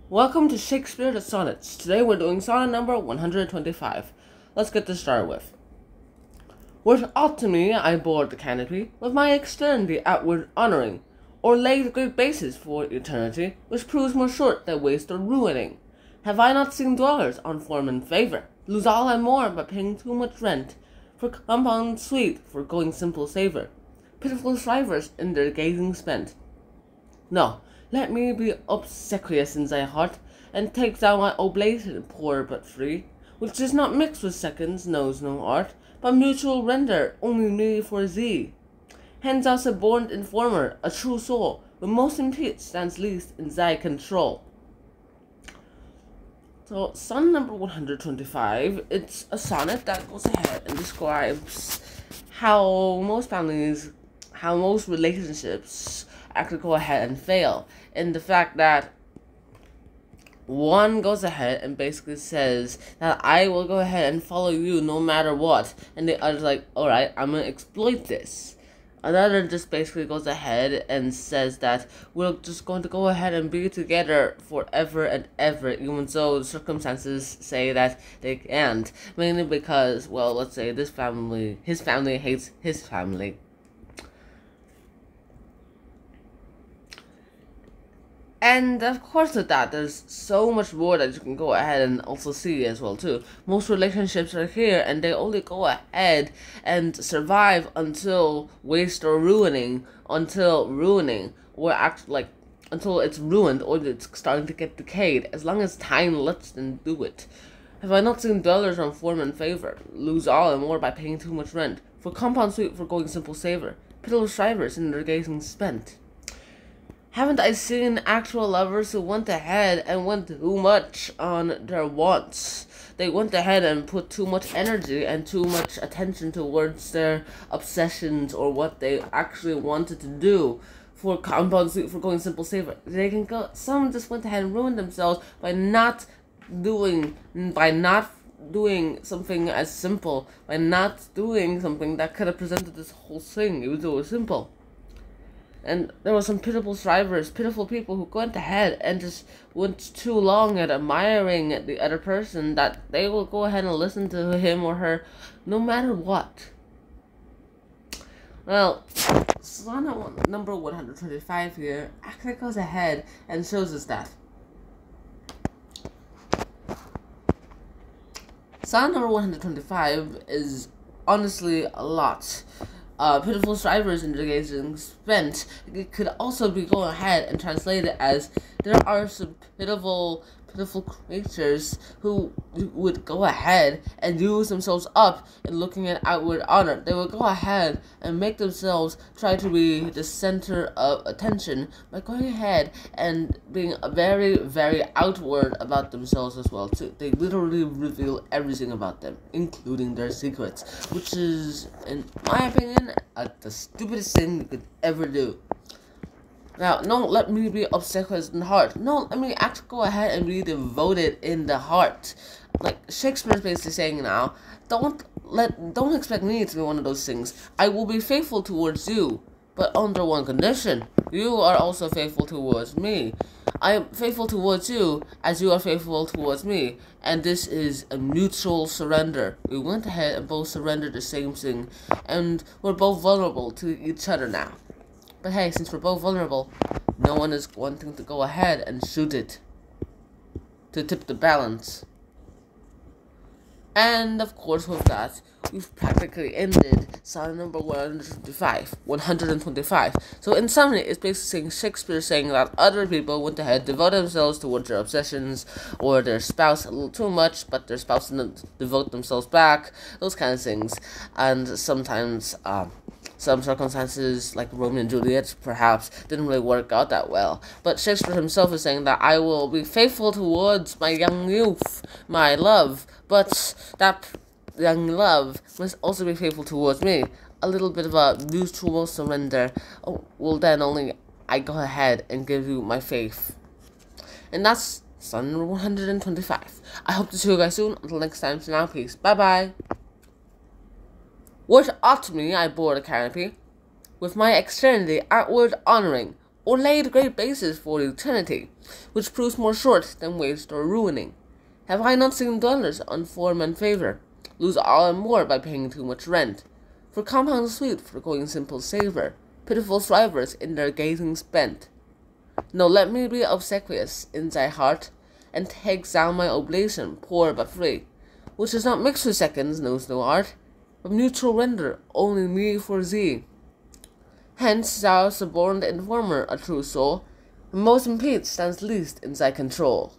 Welcome to Shakespeare the Sonnets. Today we're doing sonnet number 125. Let's get this started with. Were it aught to me, I bore the canopy, with my externity outward honouring, or laid the great basis for eternity, which proves more short than waste or ruining. Have I not seen dwellers on form and favour, lose all and more by paying too much rent, for compound sweet, for going simple savour, pitiful strivers in their gazing spent? No, let me be obsequious in thy heart, and take thou my oblation, poor but free, which is not mixed with seconds, knows no art, but mutual render only me for thee. Hence thou suborned informer, a true soul, but most in peace stands least in thy control. So, sonnet number 125, it's a sonnet that goes ahead and describes how most relationships actually go ahead and fail, and the fact that one goes ahead and basically says that I will go ahead and follow you no matter what, and the other's like, alright, I'm gonna exploit this. Another just basically goes ahead and says that we're just going to go ahead and be together forever and ever, even though circumstances say that they can't, mainly because, well, let's say his family hates his family. And of course with that, there's so much more that you can go ahead and also see as well too. Most relationships are here and they only go ahead and survive until waste or ruining, or until it's ruined or it's starting to get decayed, as long as time lets them do it. Have I not seen dwellers on form and favour, lose all and more by paying too much rent, for compound sweet, for going simple savour, pitiful strivers in their gazing spent? Haven't I seen actual lovers who went ahead and went too much on their wants? They went ahead and put too much energy and too much attention towards their obsessions or what they actually wanted to do for compound sweet, for going simple savour. Some just went ahead and ruined themselves by not doing something as simple, by not doing something that could have presented this whole thing, even though it was simple. And there were some pitiful strivers, pitiful people who went ahead and just went too long at admiring the other person that they will go ahead and listen to him or her no matter what. Well, sonnet number 125 here actually goes ahead and shows us that. Sonnet number 125 is honestly a lot. Pitiful strivers in their gazing spent. It could also be going ahead and translated as there are some pitiful creatures who would go ahead and use themselves up in looking at outward honor. They would go ahead and make themselves try to be the center of attention by going ahead and being very, very outward about themselves as well too. They literally reveal everything about them, including their secrets, which is, in my opinion, the stupidest thing you could ever do. Now, don't let me be obsequious in the heart. No, let me actually go ahead and be devoted in the heart. Like Shakespeare's basically saying now, don't expect me to be one of those things. I will be faithful towards you, but under one condition. You are also faithful towards me. I am faithful towards you as you are faithful towards me. And this is a mutual surrender. We went ahead and both surrendered the same thing. And we're both vulnerable to each other now. But hey, since we're both vulnerable, no one is wanting to go ahead and shoot it to tip the balance. And of course with that, we've practically ended sonnet number 125. So in summary, it's basically saying Shakespeare saying that other people went ahead, devoted themselves towards their obsessions or their spouse a little too much, but their spouse didn't devote themselves back, those kind of things. And sometimes some circumstances, like Romeo and Juliet, perhaps, didn't really work out that well. But Shakespeare himself is saying that I will be faithful towards my young youth, my love, but that young love must also be faithful towards me. A little bit of a mutual surrender. Well, then only I go ahead and give you my faith. And that's sonnet 125. I hope to see you guys soon. Until next time, for now, peace. Bye-bye. Were it aught to me, I bore the canopy, with my externity outward honouring, or laid great bases for eternity, which proves more short than waste or ruining? Have I not seen dwellers on form and favour lose all and more by paying too much rent? For compound sweet, foregoing simple savour, pitiful strivers in their gazing spent. No, let me be obsequious in thy heart, and take thou my oblation, poor but free, which is not mixed with seconds, knows no art, but mutual render only me for thee. Hence thou suborned informer, a true soul, and most in peace stands least in thy control.